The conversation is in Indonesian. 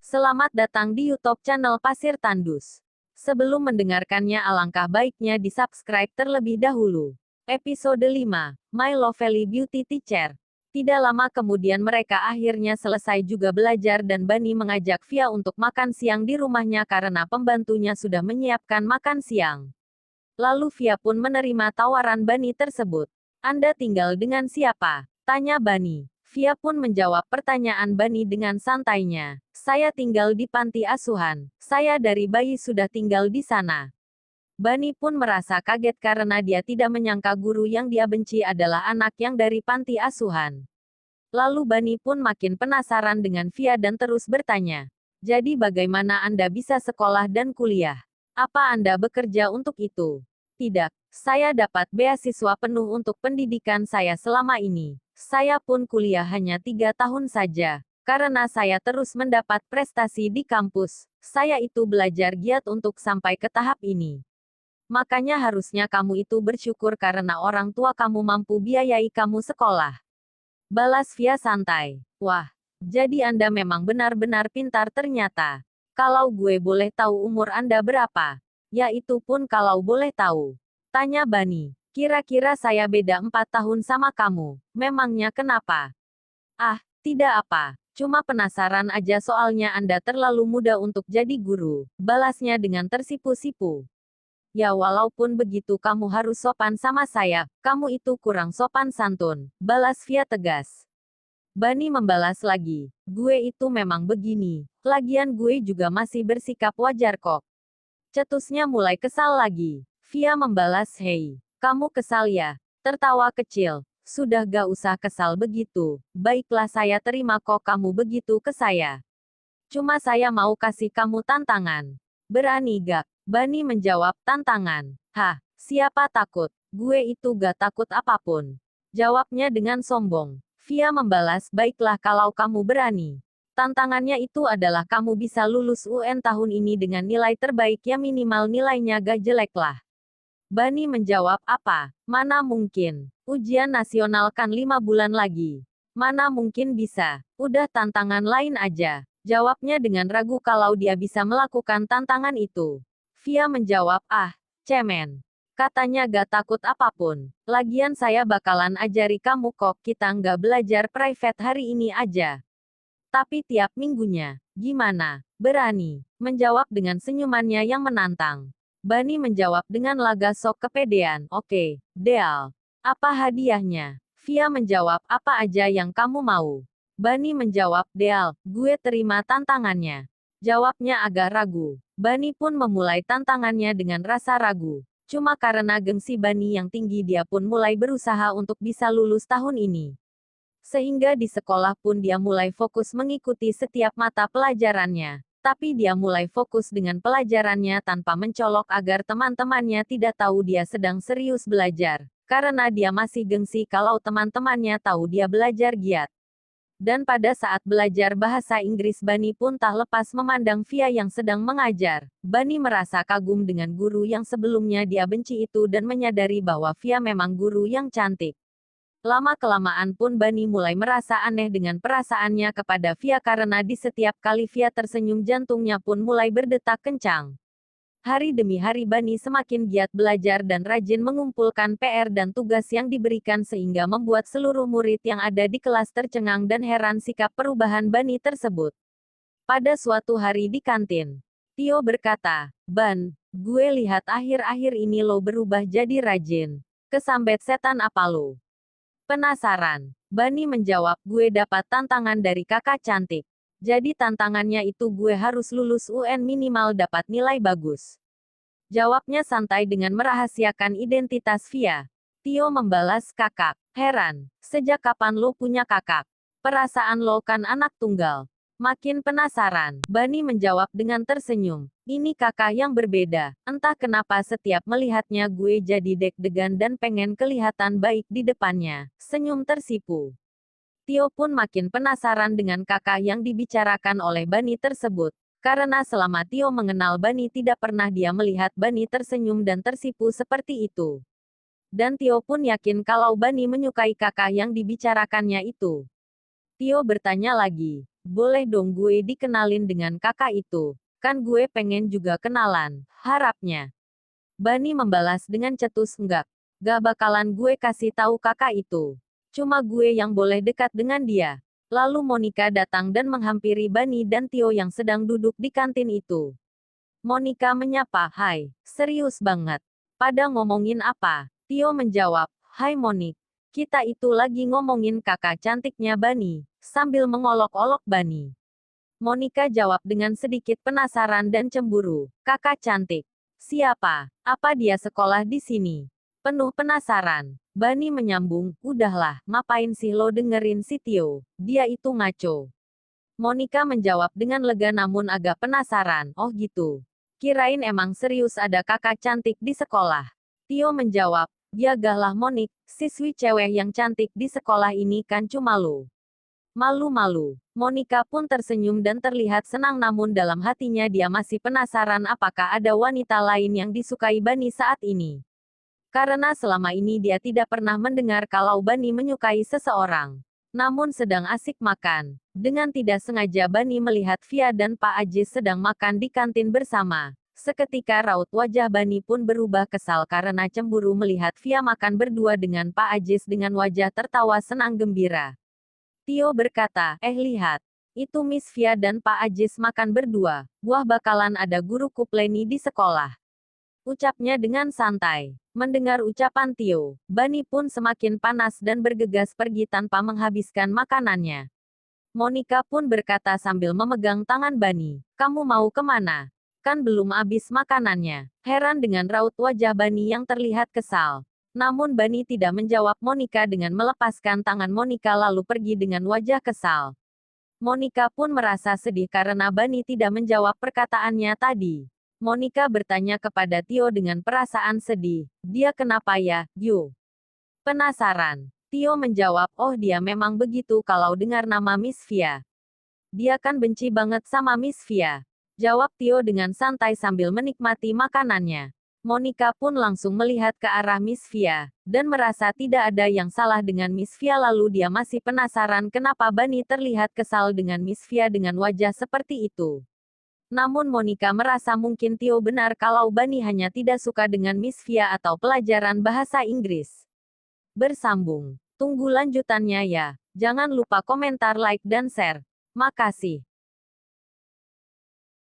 Selamat datang di YouTube channel Pasir Tandus. Sebelum mendengarkannya alangkah baiknya di-subscribe terlebih dahulu. Episode 5, My Lovely Beauty Teacher. Tidak lama kemudian mereka akhirnya selesai juga belajar dan Bani mengajak Via untuk makan siang di rumahnya karena pembantunya sudah menyiapkan makan siang. Lalu Via pun menerima tawaran Bani tersebut. Anda tinggal dengan siapa? Tanya Bani. Via pun menjawab pertanyaan Bani dengan santainya. Saya tinggal di panti asuhan. Saya dari bayi sudah tinggal di sana. Bani pun merasa kaget karena dia tidak menyangka guru yang dia benci adalah anak yang dari panti asuhan. Lalu Bani pun makin penasaran dengan Via dan terus bertanya. Jadi bagaimana Anda bisa sekolah dan kuliah? Apa Anda bekerja untuk itu? Tidak, saya dapat beasiswa penuh untuk pendidikan saya selama ini. Saya pun kuliah hanya 3 tahun saja. Karena saya terus mendapat prestasi di kampus, saya itu belajar giat untuk sampai ke tahap ini. Makanya harusnya kamu itu bersyukur karena orang tua kamu mampu biayai kamu sekolah. Balas Via santai. Wah, jadi Anda memang benar-benar pintar ternyata. Kalau gue boleh tahu umur Anda berapa? Ya itu pun kalau boleh tahu. Tanya Bani. Kira-kira saya beda 4 tahun sama kamu. Memangnya kenapa? Ah, tidak apa. Cuma penasaran aja soalnya Anda terlalu muda untuk jadi guru. Balasnya dengan tersipu-sipu. Ya walaupun begitu kamu harus sopan sama saya. Kamu itu kurang sopan santun. Balas Via tegas. Bani membalas lagi. Gue itu memang begini. Lagian gue juga masih bersikap wajar kok. Cetusnya mulai kesal lagi. Via membalas hei. Kamu kesal ya? Tertawa kecil. Sudah gak usah kesal begitu. Baiklah saya terima kok kamu begitu ke saya. Cuma saya mau kasih kamu tantangan. Berani gak? Bani menjawab tantangan. Hah, siapa takut? Gue itu gak takut apapun. Jawabnya dengan sombong. Via membalas baiklah kalau kamu berani. Tantangannya itu adalah kamu bisa lulus UN tahun ini dengan nilai terbaik ya minimal nilainya gak jelek lah. Bani menjawab apa? Mana mungkin. Ujian nasional kan 5 bulan lagi. Mana mungkin bisa. Udah tantangan lain aja. Jawabnya dengan ragu kalau dia bisa melakukan tantangan itu. Via menjawab cemen. Katanya gak takut apapun. Lagian saya bakalan ajari kamu kok kita nggak belajar private hari ini aja. Tapi tiap minggunya. Gimana? Berani. Menjawab dengan senyumannya yang menantang. Bani menjawab dengan laga sok kepedean. Oke, deal. Apa hadiahnya? Via menjawab apa aja yang kamu mau. Bani menjawab deal, gue terima tantangannya. Jawabnya agak ragu. Bani pun memulai tantangannya dengan rasa ragu. Cuma karena gengsi Bani yang tinggi dia pun mulai berusaha untuk bisa lulus tahun ini. Sehingga di sekolah pun dia mulai fokus mengikuti setiap mata pelajarannya. Tapi dia mulai fokus dengan pelajarannya tanpa mencolok agar teman-temannya tidak tahu dia sedang serius belajar. Karena dia masih gengsi kalau teman-temannya tahu dia belajar giat. Dan pada saat belajar bahasa Inggris Bani pun tak lepas memandang Via yang sedang mengajar. Bani merasa kagum dengan guru yang sebelumnya dia benci itu dan menyadari bahwa Via memang guru yang cantik. Lama-kelamaan pun Bani mulai merasa aneh dengan perasaannya kepada Via karena di setiap kali Via tersenyum jantungnya pun mulai berdetak kencang. Hari demi hari Bani semakin giat belajar dan rajin mengumpulkan PR dan tugas yang diberikan sehingga membuat seluruh murid yang ada di kelas tercengang dan heran sikap perubahan Bani tersebut. Pada suatu hari di kantin, Tio berkata, Ban, gue lihat akhir-akhir ini lo berubah jadi rajin. Kesambet setan apa lo? Penasaran? Bani menjawab, gue dapat tantangan dari kakak cantik. Jadi tantangannya itu gue harus lulus UN minimal dapat nilai bagus. Jawabnya santai dengan merahasiakan identitas Via. Tio membalas kakak. Heran, sejak kapan lo punya kakak? Perasaan lo kan anak tunggal. Makin penasaran, Bani menjawab dengan tersenyum. Ini kakak yang berbeda. Entah kenapa setiap melihatnya gue jadi deg-degan dan pengen kelihatan baik di depannya. Senyum tersipu. Tio pun makin penasaran dengan kakak yang dibicarakan oleh Bani tersebut. Karena selama Tio mengenal Bani tidak pernah dia melihat Bani tersenyum dan tersipu seperti itu. Dan Tio pun yakin kalau Bani menyukai kakak yang dibicarakannya itu. Tio bertanya lagi, boleh dong gue dikenalin dengan kakak itu. Kan gue pengen juga kenalan, harapnya. Bani membalas dengan cetus enggak. Gak bakalan gue kasih tahu kakak itu. Cuma gue yang boleh dekat dengan dia. Lalu Monica datang dan menghampiri Bani dan Tio yang sedang duduk di kantin itu. Monica menyapa, "Hai, serius banget. Pada ngomongin apa?" Tio menjawab, "Hai Monik, kita itu lagi ngomongin kakak cantiknya Bani," sambil mengolok-olok Bani. Monica jawab dengan sedikit penasaran dan cemburu, "Kakak cantik? Siapa? Apa dia sekolah di sini?" Penuh penasaran, Bani menyambung, "Udahlah, ngapain sih lo dengerin si Tio? Dia itu ngaco." Monica menjawab dengan lega namun agak penasaran, "Oh gitu. Kirain emang serius ada kakak cantik di sekolah." Tio menjawab, "Diagahlah Monik, siswi cewek yang cantik di sekolah ini kan cuma lo." Malu-malu, Monica pun tersenyum dan terlihat senang namun dalam hatinya dia masih penasaran apakah ada wanita lain yang disukai Bani saat ini. Karena selama ini dia tidak pernah mendengar kalau Bani menyukai seseorang. Namun sedang asik makan. Dengan tidak sengaja Bani melihat Via dan Pak Ajis sedang makan di kantin bersama. Seketika raut wajah Bani pun berubah kesal karena cemburu melihat Via makan berdua dengan Pak Ajis dengan wajah tertawa senang gembira. Tio berkata, lihat. Itu Miss Via dan Pak Ajis makan berdua. Wah bakalan ada guru kupleni di sekolah. Ucapnya dengan santai. Mendengar ucapan Tio, Bani pun semakin panas dan bergegas pergi tanpa menghabiskan makanannya. Monica pun berkata sambil memegang tangan Bani, "Kamu mau kemana? Kan belum habis makanannya." Heran dengan raut wajah Bani yang terlihat kesal. Namun Bani tidak menjawab Monica dengan melepaskan tangan Monica lalu pergi dengan wajah kesal. Monica pun merasa sedih karena Bani tidak menjawab perkataannya tadi. Monica bertanya kepada Tio dengan perasaan sedih. "Dia kenapa ya, Yu?" Penasaran. Tio menjawab, "Oh dia memang begitu kalau dengar nama Miss Via. Dia kan benci banget sama Miss Via." Jawab Tio dengan santai sambil menikmati makanannya. Monica pun langsung melihat ke arah Miss Via, dan merasa tidak ada yang salah dengan Miss Via lalu dia masih penasaran kenapa Bani terlihat kesal dengan Miss Via dengan wajah seperti itu. Namun Monica merasa mungkin Tio benar kalau Bani hanya tidak suka dengan Miss Via atau pelajaran bahasa Inggris. Bersambung. Tunggu lanjutannya ya. Jangan lupa komentar, like, dan share. Makasih.